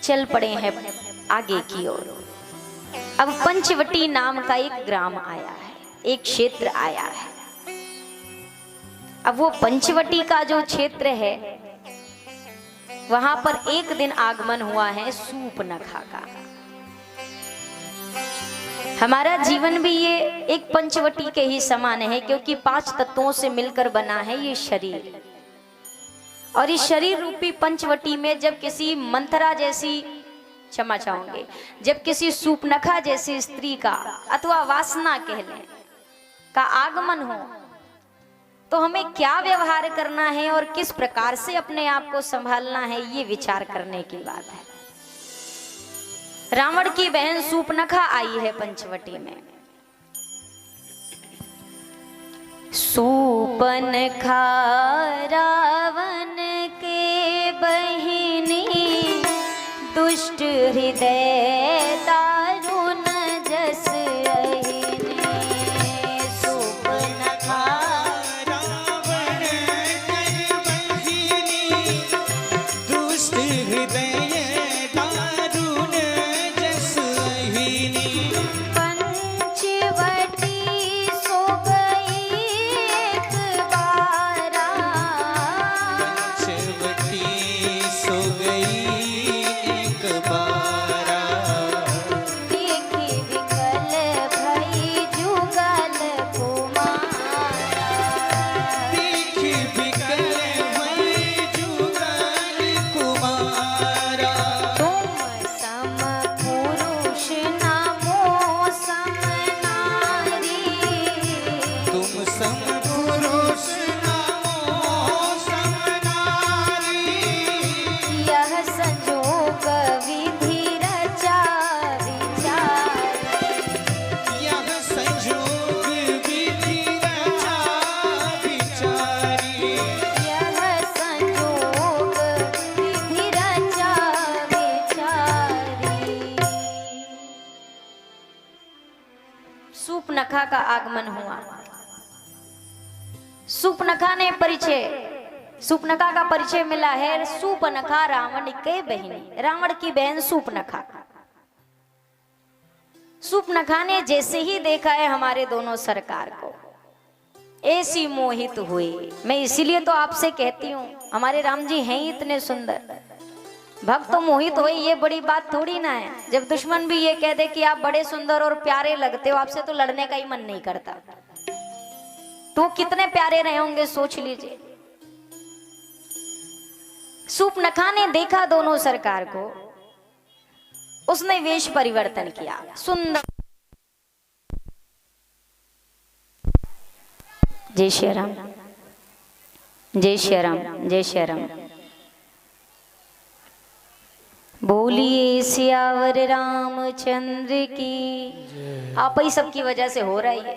चल पड़े हैं आगे की ओर। अब पंचवटी नाम का एक ग्राम आया है, एक क्षेत्र आया है। अब वो पंचवटी का जो क्षेत्र है वहां पर एक दिन आगमन हुआ है सूपनखा का। हमारा जीवन भी ये एक पंचवटी के ही समान है, क्योंकि 5 तत्वों से मिलकर बना है ये शरीर। और इस शरीर रूपी पंचवटी में जब किसी मंथरा जैसी, क्षमा चाहूंगे, जब किसी सूपनखा जैसी स्त्री का अथवा वासना कह लें का आगमन हो तो हमें क्या व्यवहार करना है और किस प्रकार से अपने आप को संभालना है, ये विचार करने की बात है। रावण की बहन सूपनखा आई है पंचवटी में। सूपनखा रावण के बहिनी, दुष्ट हृदय दारुण जस अहिनी। सूपनखा रावण के बहिनी, दुष्ट हृदय दारुण जस अहिनी। पंचवटी सो गई एक बारा, पंचवटी सो गई एक बारा। देखी विकल भई जुगल कुमारा। देखी बिकल भई जुगल कुमारा। तुम सम पुरुष नमो सम नारी, तुम सम पुरुष नमो सम नारी। यह संजोग विधि रचा विचारी। यह संजोग विधि रचा विचारी। यह संजोग विधि रचा विचारी। सूपनखा का आगमन हुआ। सूपनखा ने सूपनखा का परिचय मिला है। सूपनखा रावण के बहिनी, रावण की बहन सूपनखा। सूपनखा ने जैसे ही देखा है हमारे दोनों सरकार को, ऐसी मोहित हुई। मैं इसीलिए तो आपसे कहती हूँ, हमारे राम जी हैं ही इतने सुंदर, भक्त तो मोहित हो, ये बड़ी बात थोड़ी ना है। जब दुश्मन भी ये कह दे कि आप बड़े सुंदर और प्यारे लगते हो, आपसे तो लड़ने का ही मन नहीं करता, तो कितने प्यारे रहे होंगे सोच लीजिए। सूपनखा ने देखा दोनों सरकार को, उसने वेश परिवर्तन किया, सुंदर। जय श्री राम, जय श्री राम, जय श्री राम। बोलिए सियावर रामचंद्र की। आप ही सबकी वजह से हो रही है।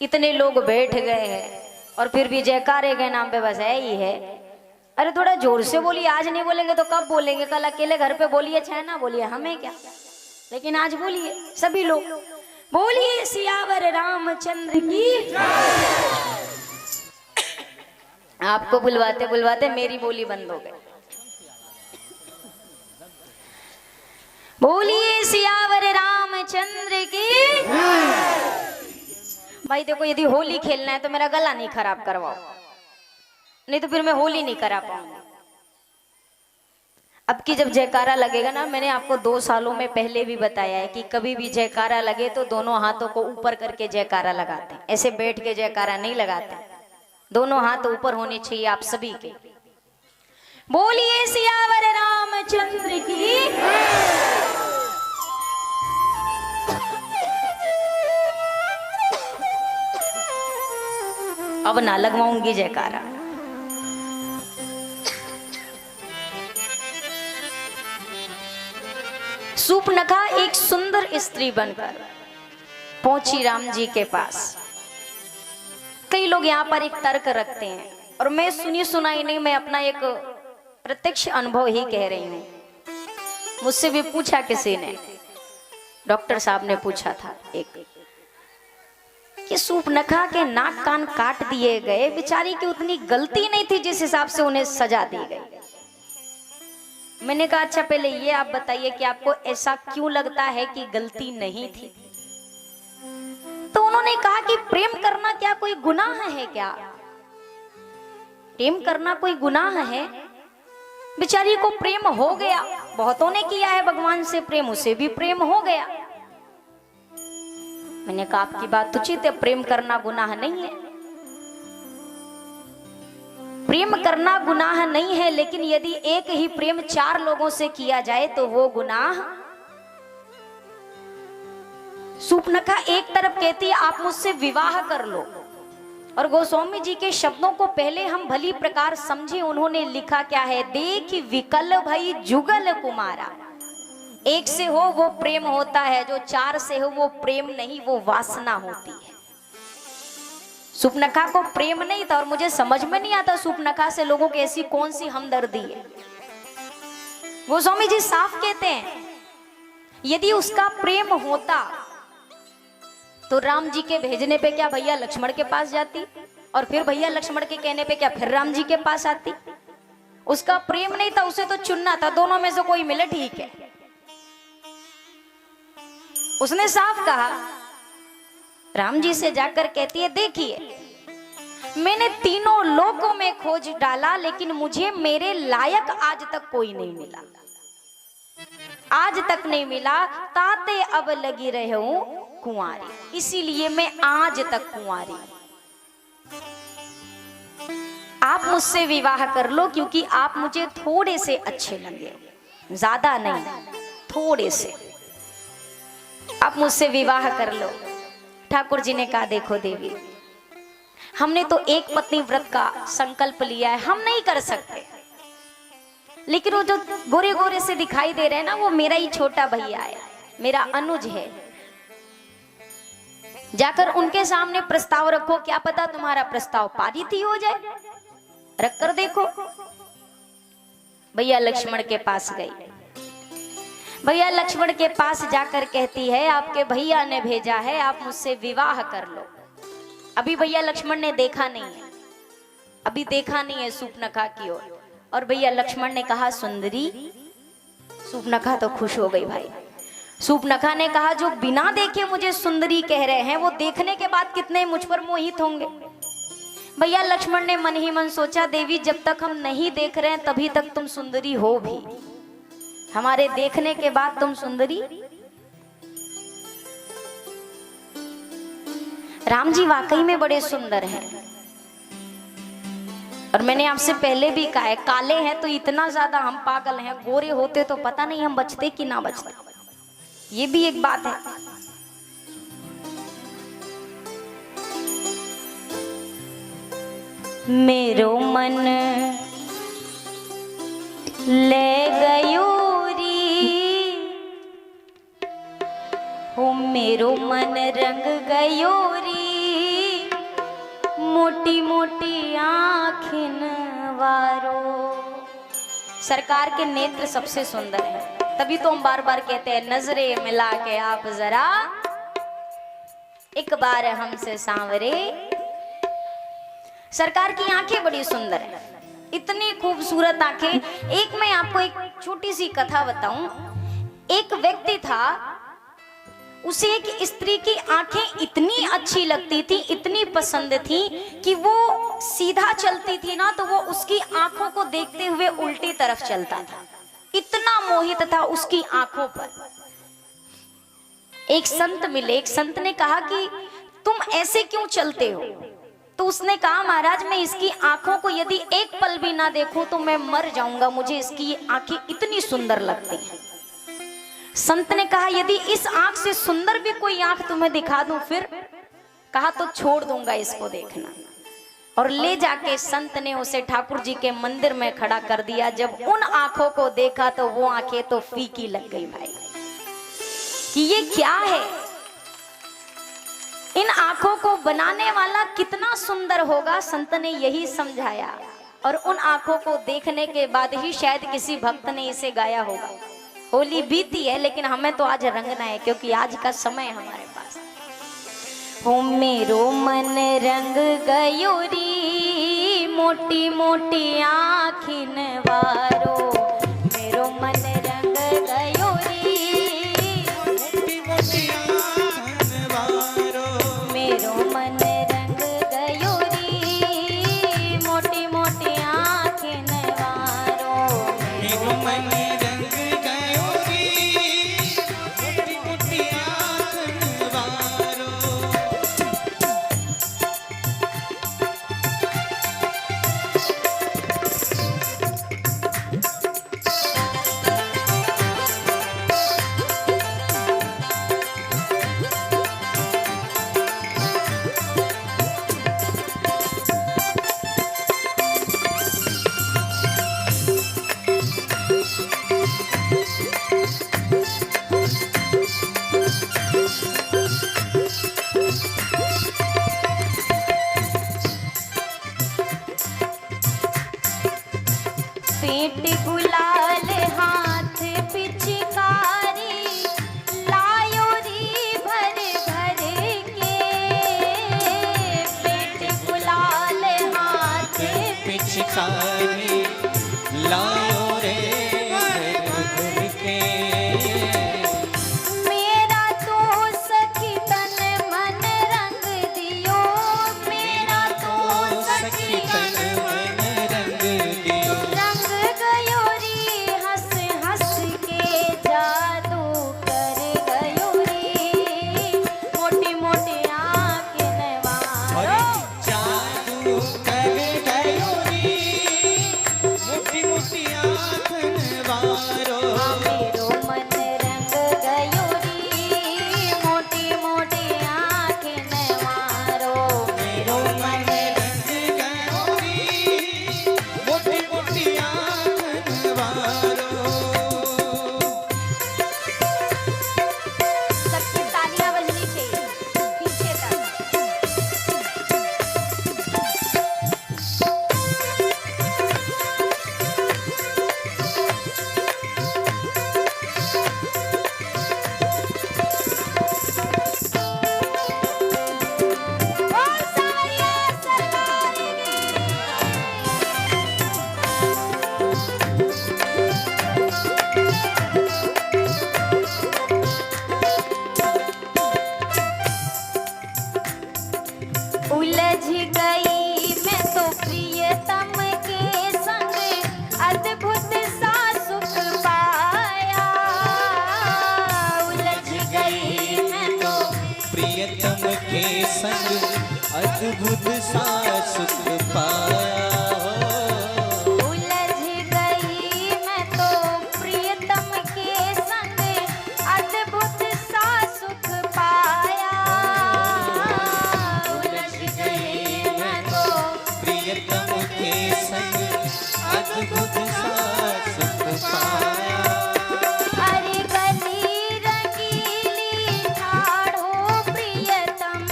इतने लोग बैठ गए हैं और फिर भी जयकारे के नाम पे बस है ही है। अरे थोड़ा जोर से बोलिए, आज नहीं बोलेंगे तो कब बोलेंगे? कल अकेले घर पे बोलिए चाहे ना बोलिए, हमें क्या, लेकिन आज बोलिए सभी लोग। बोलिए सियावर रामचंद्र की। आपको बुलवाते बुलवाते मेरी बोली बंद हो गई। बोलिए सियावर रामचंद्र की। भाई देखो, यदि होली खेलना है तो मेरा गला नहीं खराब करवाओ, नहीं तो फिर मैं होली नहीं करा पाऊंगा। अब की जब जयकारा लगेगा ना, मैंने आपको 2 सालों में पहले भी बताया है कि कभी भी जयकारा लगे तो दोनों हाथों को ऊपर करके जयकारा लगाते हैं, ऐसे बैठ के जयकारा नहीं लगाते, दोनों हाथ ऊपर होने चाहिए आप सभी के। बोलिए सियावर रामचंद्र की। अब ना लगवाऊंगी जयकारा। सूपनखा एक सुंदर स्त्री बनकर पहुंची राम जी के पास। कई लोग यहाँ पर एक तर्क रखते हैं, और मैं सुनी सुनाई नहीं, मैं अपना एक प्रत्यक्ष अनुभव ही कह रही हूँ। मुझसे भी पूछा किसी ने, डॉक्टर साहब ने पूछा था एक, कि सूपनखा के नाक कान काट दिए गए, बेचारी की उतनी गलती नहीं थी जिस हिसाब से उन्हें सजा दी गई। मैंने कहा अच्छा पहले ये आप बताइए कि आपको ऐसा क्यों लगता है कि गलती नहीं थी। तो उन्होंने कहा कि प्रेम करना क्या कोई गुनाह है क्या? प्रेम करना कोई गुनाह है? बेचारी को प्रेम हो गया, बहुतों ने किया है भगवान से प्रेम, उसे भी प्रेम हो गया। मैंने कहा आपकी बात उचित है, प्रेम करना गुनाह नहीं है, प्रेम करना गुनाह नहीं है, लेकिन यदि एक ही प्रेम 4 लोगों से किया जाए तो वो गुनाह। सूर्पनखा एक तरफ कहती है आप मुझसे विवाह कर लो, और गोस्वामी जी के शब्दों को पहले हम भली प्रकार समझे। उन्होंने लिखा क्या है, देख विकल भई जुगल कुमारा। एक से हो वो प्रेम होता है, जो 4 से हो वो प्रेम नहीं, वो वासना होती है। सूर्पनखा को प्रेम नहीं था, और मुझे समझ में नहीं आता सूर्पनखा से लोगों की ऐसी कौन सी हमदर्दी है। गोस्वामी जी साफ कहते हैं यदि उसका प्रेम होता तो राम जी के भेजने पे क्या भैया लक्ष्मण के पास जाती, और फिर भैया लक्ष्मण के कहने पे क्या फिर राम जी के पास आती। उसका प्रेम नहीं था, उसे तो चुनना था, दोनों में से कोई मिले ठीक है। उसने साफ कहा, राम जी से जाकर कहती है देखिए मैंने तीनों लोकों में खोज डाला, लेकिन मुझे मेरे लायक आज तक कोई नहीं मिला, आज तक नहीं मिला। ताते अब लगी रहे हूं कुंवारी, इसीलिए मैं आज तक कुंवारी। आप मुझसे विवाह कर लो, क्योंकि आप मुझे थोड़े से अच्छे लगे, ज्यादा नहीं, थोड़े से। आप मुझसे विवाह कर लो। ठाकुर जी ने कहा देखो देवी, हमने तो एक पत्नी व्रत का संकल्प लिया है, हम नहीं कर सकते, लेकिन वो जो गोरे गोरे से दिखाई दे रहे हैं ना, वो मेरा ही छोटा भैया है, मेरा अनुज है। जाकर उनके सामने प्रस्ताव रखो, क्या पता तुम्हारा प्रस्ताव पारित ही हो जाए, रख कर देखो। भैया लक्ष्मण के पास गई। भैया लक्ष्मण के पास जाकर कहती है आपके भैया ने भेजा है, आप मुझसे विवाह कर लो। अभी भैया लक्ष्मण ने देखा नहीं है, अभी देखा नहीं है सूर्पनखा की ओर। और भैया लक्ष्मण ने कहा सुंदरी। सूर्पनखा तो खुश हो गई भाई। सूर्पनखा ने कहा जो बिना देखे मुझे सुंदरी कह रहे हैं, वो देखने के बाद कितने मुझ पर मोहित होंगे। भैया लक्ष्मण ने मन ही मन सोचा, देवी जब तक हम नहीं देख रहे हैं तभी तक तुम सुंदरी हो भी, हमारे देखने के बाद तुम सुंदरी। राम जी वाकई में बड़े सुंदर हैं, और मैंने आपसे पहले भी कहा है काले हैं तो इतना ज्यादा हम पागल हैं, गोरे होते तो पता नहीं हम बचते कि ना बचते, ये भी एक बात है। मेरो मन ले गयो री, हो मेरो मन रंग गयो री, मोटी मोटी आँखिन वारो। सरकार के नेत्र सबसे सुंदर है, तभी तो हम बार बार कहते हैं नजरें मिला के आप जरा एक बार हमसे सांवरे। सरकार की आंखें बड़ी सुंदर है, इतनी खूबसूरत आंखें। एक मैं आपको एक छोटी सी कथा बताऊं। एक व्यक्ति था, उसे एक स्त्री की आंखें इतनी अच्छी लगती थी, इतनी पसंद थी कि वो सीधा चलती थी ना तो वो उसकी आंखों को देखते हुए उल्टी तरफ चलता था, इतना मोहित था उसकी आंखों पर। एक संत मिले, एक संत ने कहा कि तुम ऐसे क्यों चलते हो? तो उसने कहा महाराज मैं इसकी आंखों को यदि एक पल भी ना देखूं तो मैं मर जाऊंगा, मुझे इसकी आंखें इतनी सुंदर लगती हैं। संत ने कहा यदि इस आंख से सुंदर भी कोई आंख तुम्हें दिखा दूं फिर? कहा तो छोड़ दूंगा इसको देखना। और ले जाके संत ने उसे ठाकुर जी के मंदिर में खड़ा कर दिया। जब उन आंखों को देखा तो वो आंखें तो फीकी लग गई भाई, कि ये क्या है, इन आंखों को बनाने वाला कितना सुंदर होगा। संत ने यही समझाया, और उन आंखों को देखने के बाद ही शायद किसी भक्त ने इसे गाया होगा। होली बीती है लेकिन हमें तो आज रंगना है, क्योंकि आज का समय है हमारे पास। हो मेरो मन रंग गयो री, मोटी मोटी आँखिन वारो, मेरो वारो मेरो मन रंग गयो री मोटी मोटी आँखें नवारो मेरो मन रंग गयो री मोटी मोटी आँखन वारो सबकी तालियां बजनी चाहिए पीछे तक। बोल सावरिया सरकार उलझ गई मैं तो प्रियतम के संग अद्भुत सा सुख पाया उलझ गई मैं तो प्रियतम के संग अद्भुत सा सुख पाया उलझ गई मैं तो प्रियतम के संग अद्भुत सा सुख पाया उलझ गई मैं तो प्रियतम के संग अद्भुत सा सुख पाया अरे गली रंगीली ठाढ़ो प्रियतम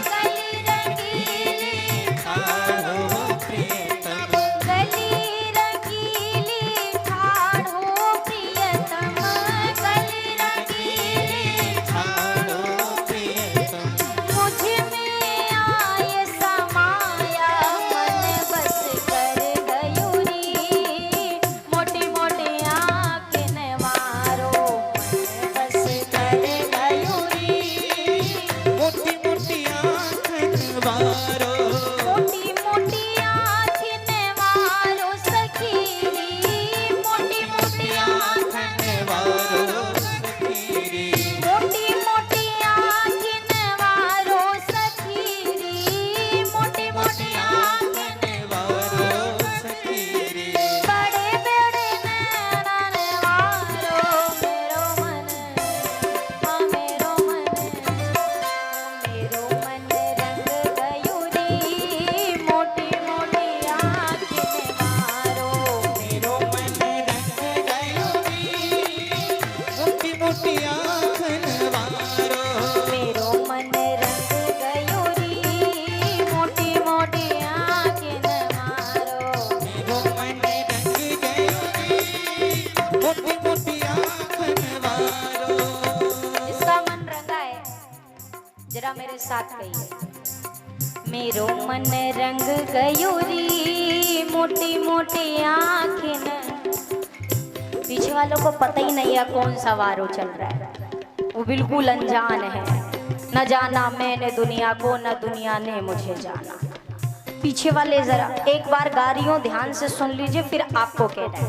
गली रंगीली ठाढ़ो प्रियतम गली रंगीली ठाढ़ो प्रियतम गली रंगीली ठाढ़ो प्रियतम मुझ में आए समाया मन बस कर गयूरी मोटी मोटी आँखें नवारो मन बस कर गयूरी मोटी मोटी आँखन वारो मोटी मोटी आँखें नवारो सखीरी मोटी मोटी आँखें वारो सखीरी मोटी मोटी आँखें नवारो सखीरी मोटी मोटी आँखें वारो सखीरी बड़े बड़े नैना नवारो मेरो मन हाँ मेरो मन रंग गयूरी मोटी मोटी आँखें नवारो मेरो मन रंग गयो री मोटी मोटी आँखन वारो मेरो मन रंग गयूरी मोटी मोटी आँखें नवारो मेरो मन रंग गयो री मोटी मोटी आँखन वारो जिसका मन रंगा है जरा मेरे साथ कहिए मेरो मन रंग गयूरी मोटी मोटी आँखें न पीछे वालों को पता ही नहीं है कौन सा वारो चल रहा है वो बिल्कुल अनजान है न जाना मैंने दुनिया को न दुनिया ने मुझे जाना पीछे वाले जरा एक बार गा रही हूं ध्यान से सुन लीजिए फिर आपको कहना है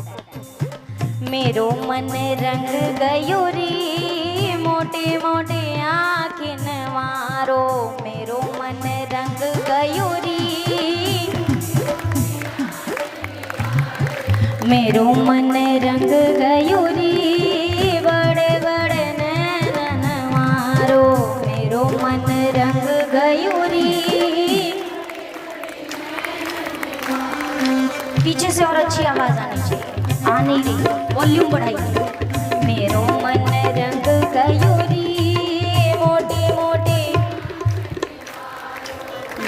मेरो मन रंग गयूरी मोटी मोटी आँखें नवारो मेरो मन रंग गयूरी मेरो मन रंग गयूरी बड़े बड़े नैना नवारो मेरो मन रंग गयूरी पीछे से और अच्छी आवाज आनी चाहिए आ नहीं रही वॉल्यूम बढ़ाइए मेरो मन रंग गयूरी मोटी मोटी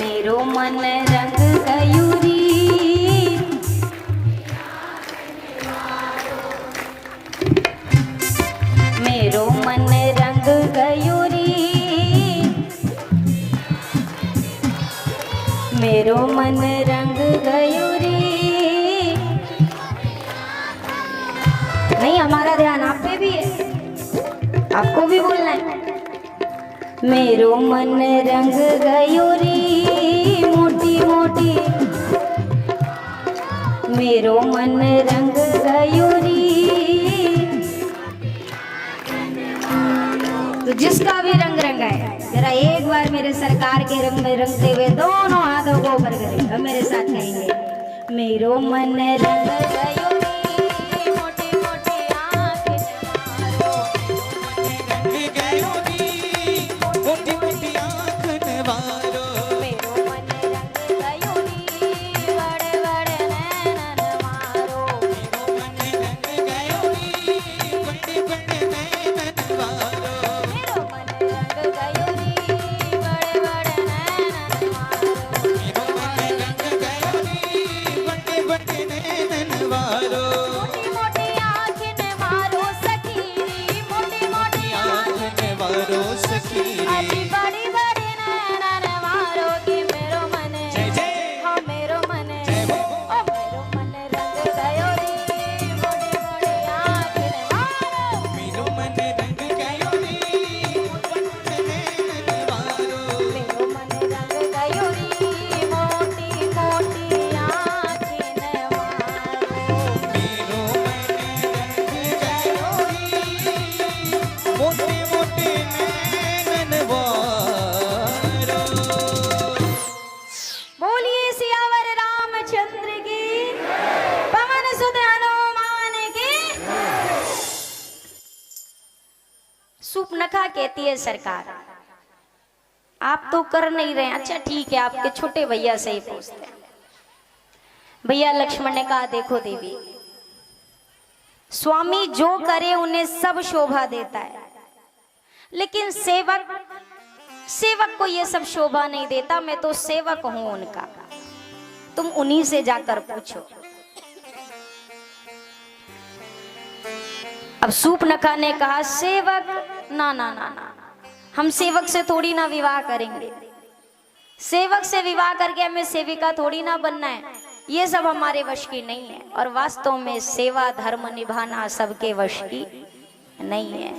मेरो मन रंग गयूरी मेरो मन रंग गयूरी मेरो मन रंग गयूरी नहीं हमारा ध्यान आप पे भी है आपको भी बोलना है मेरो मन रंग गयूरी मोटी मोटी मेरो मन रंग गयूरी तो जिसका भी रंग रंगा है जरा एक बार मेरे सरकार के रंग में रंगते हुए दोनों हाथों को ऊपर करें और मेरे साथ कहेंगे मेरो मन रंग गयूरी मोटी मोटी सूपनखा कहती है सरकार आप तो कर नहीं रहे। अच्छा ठीक है, आपके छोटे भैया से ही पूछते हैं। भैया लक्ष्मण ने कहा देखो देवी, स्वामी जो करे उन्हें सब शोभा देता है, लेकिन सेवक को ये सब शोभा नहीं देता। मैं तो सेवक हूं उनका, तुम उन्हीं से जाकर पूछो। अब सूपनखा ने कहा सेवक ना ना ना ना, हम सेवक से थोड़ी ना विवाह करेंगे। सेवक से विवाह करके हमें सेविका थोड़ी ना बनना है, ये सब हमारे वश की नहीं है। और वास्तव में सेवा धर्म निभाना सबके वश की नहीं है।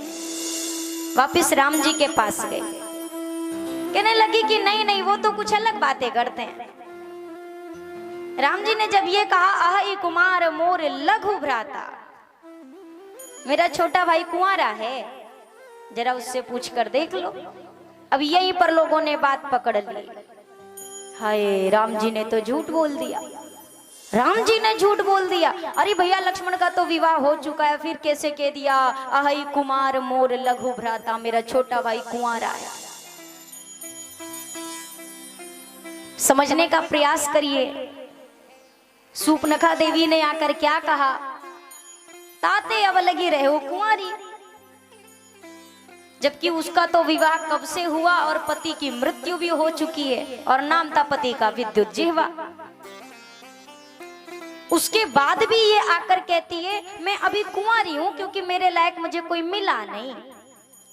वापिस राम जी के पास गए, कहने लगी कि नहीं नहीं वो तो कुछ अलग बातें करते हैं। राम जी ने जब ये कहा आहि कुमार मोर लघु भ्राता, मेरा छोटा भाई कुंवारा है, जरा उससे पूछ कर देख लो। अब यहीं पर लोगों ने बात पकड़ ली, हाय राम जी ने तो झूठ बोल दिया, राम जी ने झूठ बोल दिया। अरे भैया लक्ष्मण का तो विवाह हो चुका है, फिर कैसे कह दिया आहि कुमार मोर लघु भ्राता, मेरा छोटा भाई कुंवारा है। समझने का प्रयास करिए। सूपनखा देवी ने आकर क्या कहा, ताते अब लगी रहे हो कुंवारी, जबकि उसका तो विवाह कब से हुआ और पति की मृत्यु भी हो चुकी है और नाम था पति का विद्युत जिह्वा। उसके बाद भी ये आकर कहती है मैं अभी कुंवारी हूं क्योंकि मेरे लायक मुझे कोई मिला नहीं।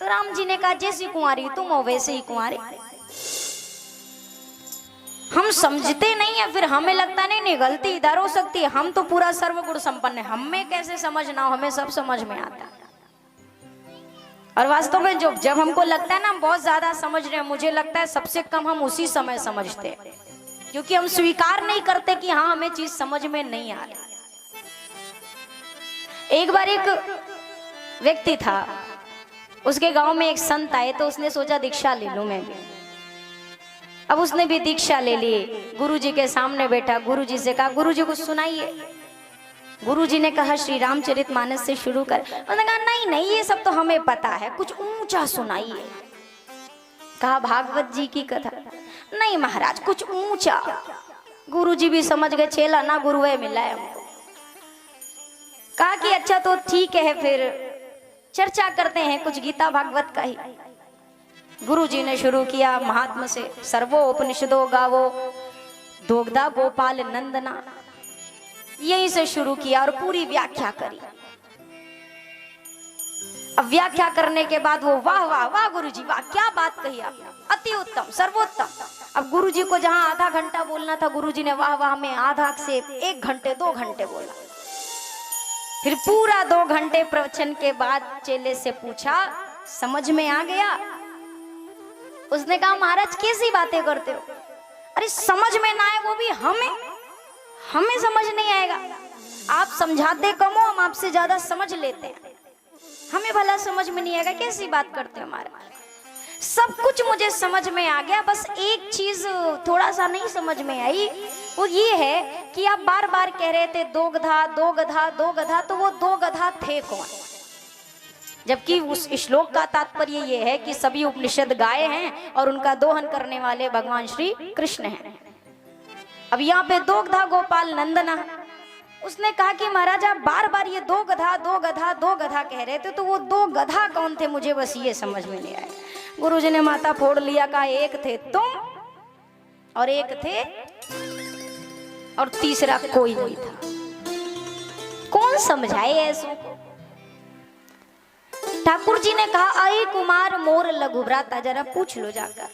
तो राम जी ने कहा जैसी कुंवारी तुम हो वैसे ही कुंवारे। हम समझते नहीं है, फिर हमें लगता नहीं गलती इधर हो सकती है, हम तो पूरा सर्वगुण संपन्न है, हमें कैसे समझ ना हो, हमें सब समझ में आता है। और वास्तव में जब हमको लगता है ना हम बहुत ज्यादा समझ रहे हैं, मुझे लगता है सबसे कम हम उसी समय समझते हैं, क्योंकि हम स्वीकार नहीं करते कि हाँ हमें चीज समझ में नहीं आ रही। एक बार एक व्यक्ति था, उसके गांव में एक संत आए, तो उसने सोचा दीक्षा ले लूं मैं भी। अब उसने भी दीक्षा ले ली, गुरुजी के सामने बैठा, गुरुजी से कहा गुरुजी कुछ सुनाइए। गुरुजी ने कहा श्री रामचरितमानस से शुरू कर। उसने कहा नहीं नहीं ये सब तो हमें पता है, कुछ ऊंचा सुनाइए। कहा भागवत जी की कथा। नहीं महाराज कुछ ऊंचा। गुरुजी भी समझ गए चेला ना गुरुवे मिला है हमको। कहा कि अच्छा तो ठीक है, फिर चर्चा करते हैं कुछ गीता भागवत का ही। गुरुजी ने शुरू किया महात्मा से, सर्वोपनिषदो गावो दोग्धा गोपाल नंदना, यहीं से शुरू किया और पूरी व्याख्या करी। अब व्याख्या करने के बाद वो वाह वाह वाह गुरुजी वाह क्या बात कही आपने, अति उत्तम सर्वोत्तम। अब गुरुजी को जहां आधा घंटा बोलना था, गुरुजी ने वाह वाह में आधा से 1 घंटे 2 घंटे बोला। फिर पूरा 2 घंटे प्रवचन के बाद चेले से पूछा समझ में आ गया? उसने कहा महाराज कैसी बातें करते हो? अरे समझ में ना आए वो भी हमें समझ नहीं आएगा। आप समझाते कम हो, हम आपसे ज्यादा समझ लेते हैं, हमें भला समझ में नहीं आएगा, कैसी बात करते हो? हमारा सब कुछ मुझे समझ में आ गया, बस एक चीज थोड़ा सा नहीं समझ में आई, वो ये है कि आप बार बार कह रहे थे दो गधा दो गधा दो गधा, तो वो 2 गधा थे कौन? जबकि उस श्लोक का तात्पर्य ये है कि सभी उपनिषद गाय हैं और उनका दोहन करने वाले भगवान श्री कृष्ण हैं। अब यहाँ पे 2 गधा गोपाल नंदना। उसने कहा कि महाराज आप बार बार ये 2 गधा 2 गधा 2 गधा कह रहे थे, तो वो 2 गधा कौन थे? मुझे बस ये समझ में नहीं आया। गुरुजी ने माथा फोड़ लिया, कहा एक थे तुम और एक थे और तीसरा कोई नहीं था। कौन समझाए ऐसों को? ठाकुर जी ने कहा आई कुमार मोर लघु भ्राता, जरा पूछ लो जाकर।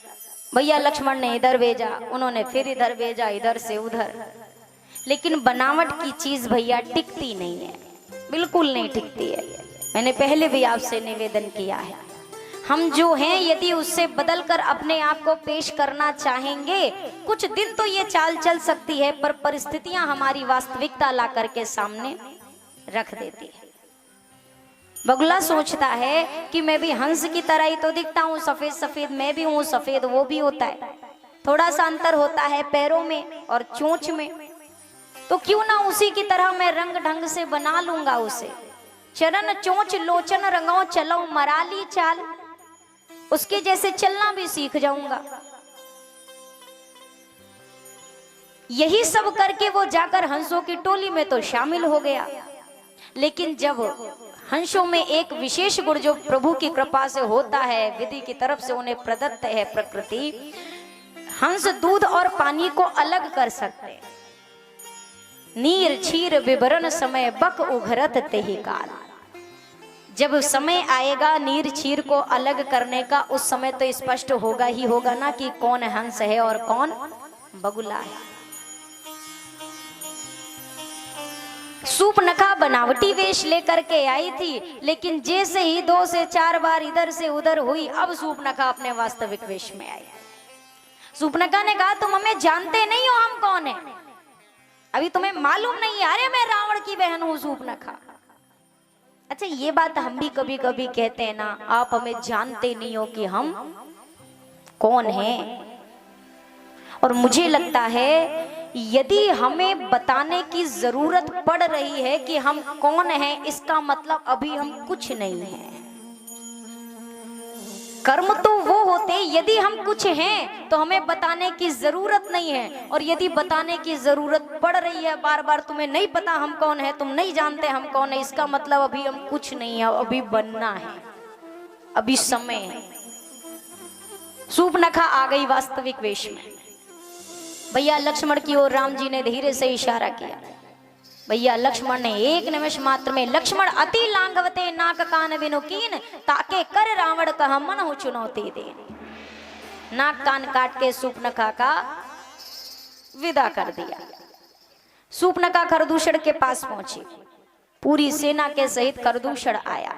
भैया लक्ष्मण ने इधर भेजा, उन्होंने फिर इधर भेजा, इधर से उधर। लेकिन बनावट की चीज भैया टिकती नहीं है, बिल्कुल नहीं टिकती है। मैंने पहले भी आपसे निवेदन किया है, हम जो हैं यदि उससे बदलकर अपने आप को पेश करना चाहेंगे, कुछ दिन तो ये चाल चल सकती है, पर परिस्थितियां हमारी वास्तविकता ला करके सामने रख देती है। बगुला सोचता है कि मैं भी हंस की तरह ही तो दिखता हूँ, सफेद सफेद मैं भी हूँ, सफेद वो भी होता है, थोड़ा सा अंतर होता है पैरों में और चोंच में, तो क्यों ना उसी की तरह मैं रंग ढंग से बना लूंगा उसे। चरण चोंच लोचन रंगो चलो मराली चाल, उसके जैसे चलना भी सीख जाऊंगा। यही सब करके वो जाकर हंसों की टोली में तो शामिल हो गया। लेकिन जब हंसों में एक विशेष गुण जो प्रभु की कृपा से होता है, विधि की तरफ से उन्हें प्रदत्त है प्रकृति, हंस दूध और पानी को अलग कर सकते हैं। नीर क्षीर विवरण समय बक उघरत तेहि काल। जब समय आएगा नीर क्षीर को अलग करने का, उस समय तो स्पष्ट होगा ही होगा ना कि कौन हंस है और कौन बगुला है। सूपनखा बनावटी वेश लेकर के आई थी, लेकिन जैसे ही 2 से 4 बार इधर से उधर हुई, अब सूपनखा अपने वास्तविक वेश में आई। सूपनखा ने कहा, तुम हमें जानते नहीं हो हम कौन है, अभी तुम्हें मालूम नहीं है। अरे मैं रावण की बहन हूं सूपनखा। अच्छा, ये बात हम भी कभी कभी कहते हैं ना, आप हमें जानते नहीं हो कि हम कौन हैं। और मुझे लगता है यदि हमें बताने की जरूरत पड़ रही है कि हम कौन हैं, इसका मतलब अभी हम कुछ नहीं हैं। कर्म तो वो होते यदि हम कुछ हैं तो हमें बताने की जरूरत नहीं है, और यदि बताने की जरूरत पड़ रही है बार बार, तुम्हें नहीं पता हम कौन है, तुम नहीं जानते हम कौन है, इसका मतलब अभी हम कुछ नहीं है, अभी बनना है, अभी समय है। सूपनखा आ गई वास्तविक वेश में। भैया लक्ष्मण की ओर राम जी ने धीरे से इशारा किया। भैया लक्ष्मण ने एक निमिष मात्र में, लक्ष्मण अति लांघवते नाक कान विनुकीन, ताके कर रावण कह मन हो चुनौती देन। नाक कान काट के सूपनखा का विदा कर दिया। सूपनखा खरदूषण के पास पहुंची। पूरी सेना के सहित खरदूषण आया।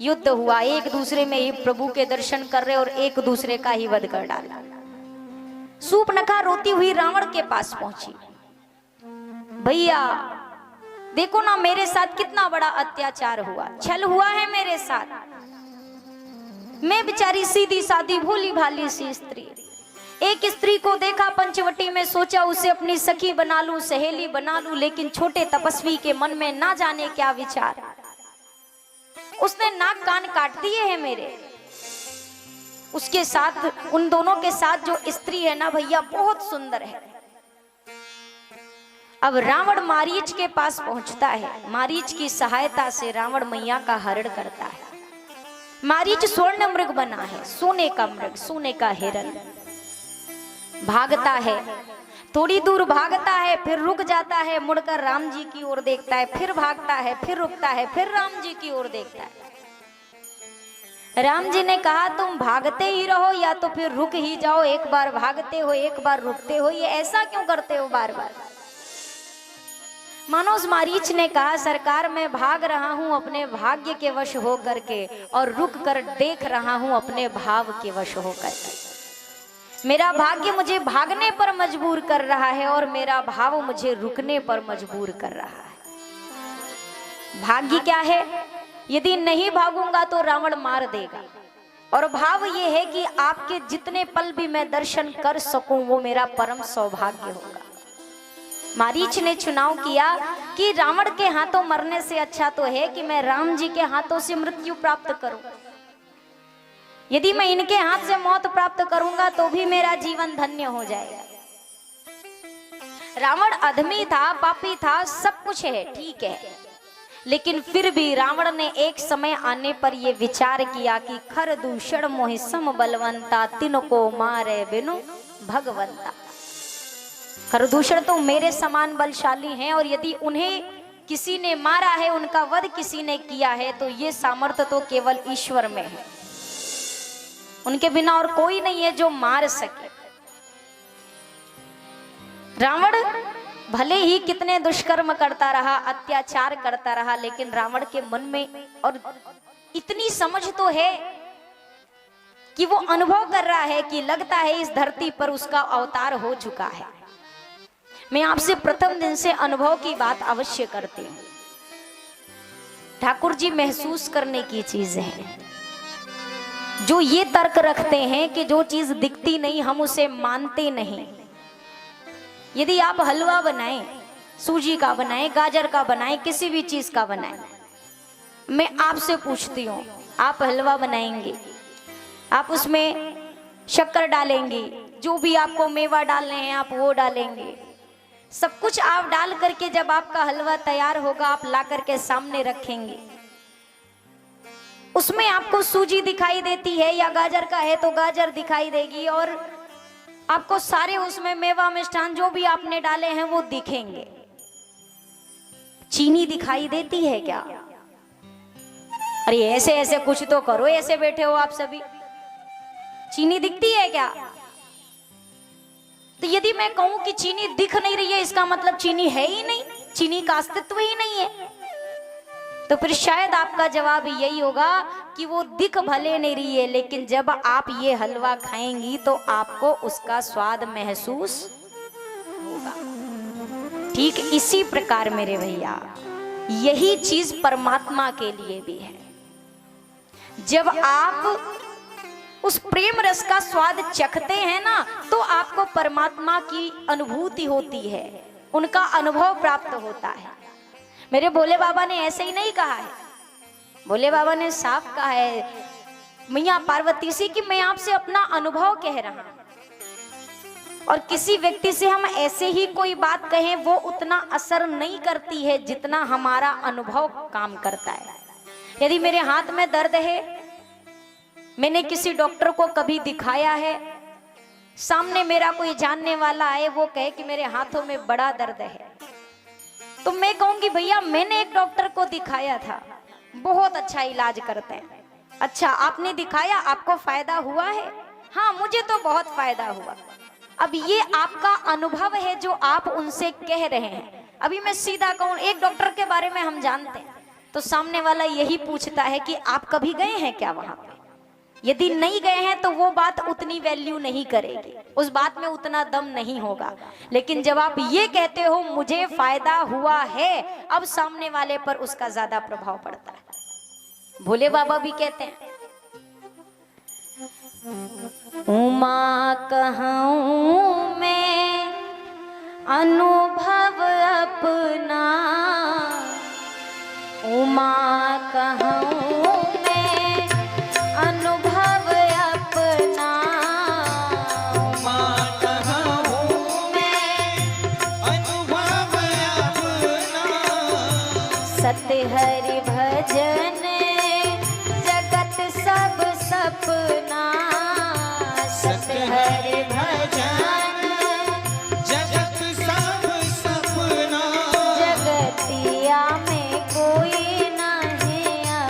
युद्ध हुआ, एक दूसरे में ही प्रभु के दर्शन कर रहे और एक दूसरे का ही वध कर डाला। सूपनखा रोती हुई रावण के पास पहुंची। भैया देखो ना, मेरे साथ कितना बड़ा अत्याचार हुआ, छल हुआ है मेरे साथ। मैं बेचारी सीधी सादी भोली भाली सी स्त्री, एक स्त्री को देखा पंचवटी में, सोचा उसे अपनी सखी बना लूं, सहेली बना लूं, लेकिन छोटे तपस्वी के मन में ना जाने क्या विचार, उसने नाक कान काट दिए हैं मेरे। उसके साथ, उन दोनों के साथ जो स्त्री है ना भैया, बहुत सुंदर है। अब रावण मारीच के पास पहुंचता है। मारीच की सहायता से रावण मैया का हरण करता है। मारीच स्वर्ण मृग बना है, सोने का मृग, सोने का हिरण। भागता है, थोड़ी दूर भागता है, फिर रुक जाता है, मुड़कर राम जी की ओर देखता है, फिर भागता है, फिर रुकता है, फिर राम जी की ओर देखता है। राम जी ने कहा, तुम भागते ही रहो या तो फिर रुक ही जाओ, एक बार भागते हो एक बार रुकते हो, ये ऐसा क्यों करते हो बार बार। मनोज मारीच ने कहा, सरकार मैं भाग रहा हूं अपने भाग्य के वश हो करके, और रुक कर देख रहा हूं अपने भाव के वश होकर। मेरा भाग्य मुझे भागने पर मजबूर कर रहा है और मेरा भाव मुझे रुकने पर मजबूर कर रहा है। भाग्य क्या है, यदि नहीं भागूंगा तो रावण मार देगा, और भाव ये है कि आपके जितने पल भी मैं दर्शन कर सकूं वो मेरा परम सौभाग्य होगा। मारीच ने चुनाव किया कि रावण के हाथों मरने से अच्छा तो है कि मैं राम जी के हाथों से मृत्यु प्राप्त करूं। यदि मैं इनके हाथ से मौत प्राप्त करूंगा तो भी मेरा जीवन धन्य हो जाएगा। रावण अधमी था, पापी था, सब कुछ है, ठीक है, लेकिन फिर भी रावण ने एक समय आने पर यह विचार किया कि खरदूषण मोहि सम बलवंता, तिनको मारे बिनु भगवंता। खरदूषण तो मेरे समान बलशाली हैं, और यदि उन्हें किसी ने मारा है, उनका वध किसी ने किया है, तो ये सामर्थ्य तो केवल ईश्वर में है, उनके बिना और कोई नहीं है जो मार सके। रावण भले ही कितने दुष्कर्म करता रहा, अत्याचार करता रहा, लेकिन रावण के मन में और इतनी समझ तो है कि वो अनुभव कर रहा है कि लगता है इस धरती पर उसका अवतार हो चुका है। मैं आपसे प्रथम दिन से अनुभव की बात अवश्य करती हूं। ठाकुर जी महसूस करने की चीज है। जो ये तर्क रखते हैं कि जो चीज दिखती नहीं हम उसे मानते नहीं। यदि आप हलवा बनाएं, सूजी का बनाएं, गाजर का बनाएं, किसी भी चीज का बनाएं, मैं आपसे पूछती हूं, आप हलवा बनाएंगे, आप उसमें शक्कर डालेंगी, जो भी आपको मेवा डालने हैं आप वो डालेंगे, सब कुछ आप डाल करके जब आपका हलवा तैयार होगा आप ला करके सामने रखेंगे। उसमें आपको सूजी दिखाई देती है या गाजर का है तो गाजर दिखाई देगी, और आपको सारे उसमें मेवा मिष्ठान जो भी आपने डाले हैं वो दिखेंगे। चीनी दिखाई देती है क्या? अरे ऐसे ऐसे कुछ तो करो, ऐसे बैठे हो आप सभी, चीनी दिखती है क्या? तो यदि मैं कहूं कि चीनी दिख नहीं रही है, इसका मतलब चीनी है ही नहीं, चीनी का अस्तित्व ही नहीं है। तो फिर शायद आपका जवाब यही होगा कि वो दिख भले नहीं रही है, लेकिन जब आप ये हलवा खाएंगी तो आपको उसका स्वाद महसूस होगा। ठीक इसी प्रकार मेरे भैया यही चीज परमात्मा के लिए भी है। जब आप उस प्रेम रस का स्वाद चखते हैं ना, तो आपको परमात्मा की अनुभूति होती है, उनका अनुभव प्राप्त होता है। मेरे भोले बाबा ने ऐसे ही नहीं कहा है, भोले बाबा ने साफ कहा है मैया पार्वती से कि मैं आपसे अपना अनुभव कह रहा हूं। और किसी व्यक्ति से हम ऐसे ही कोई बात कहें वो उतना असर नहीं करती है जितना हमारा अनुभव काम करता है। यदि मेरे हाथ में दर्द है, मैंने किसी डॉक्टर को कभी दिखाया है, सामने मेरा कोई जानने वाला आए वो कहे कि मेरे हाथों में बड़ा दर्द है, तो मैं कहूंगी भैया मैंने एक डॉक्टर को दिखाया था, बहुत अच्छा इलाज करते हैं। अच्छा आपने दिखाया, आपको फायदा हुआ है? हाँ मुझे तो बहुत फायदा हुआ। अब ये आपका अनुभव है जो आप उनसे कह रहे हैं। अभी मैं सीधा कहूं, एक डॉक्टर के बारे में हम जानते हैं तो सामने वाला यही पूछता है कि आप कभी गए हैं क्या वहां पे? यदि नहीं गए हैं तो वो बात उतनी वैल्यू नहीं करेगी, उस बात में उतना दम नहीं होगा। लेकिन जब आप ये कहते हो मुझे फायदा हुआ है, अब सामने वाले पर उसका ज्यादा प्रभाव पड़ता है। भोले बाबा भी कहते हैं उमा कहूं मैं अनुभव अपना, उमा कहूं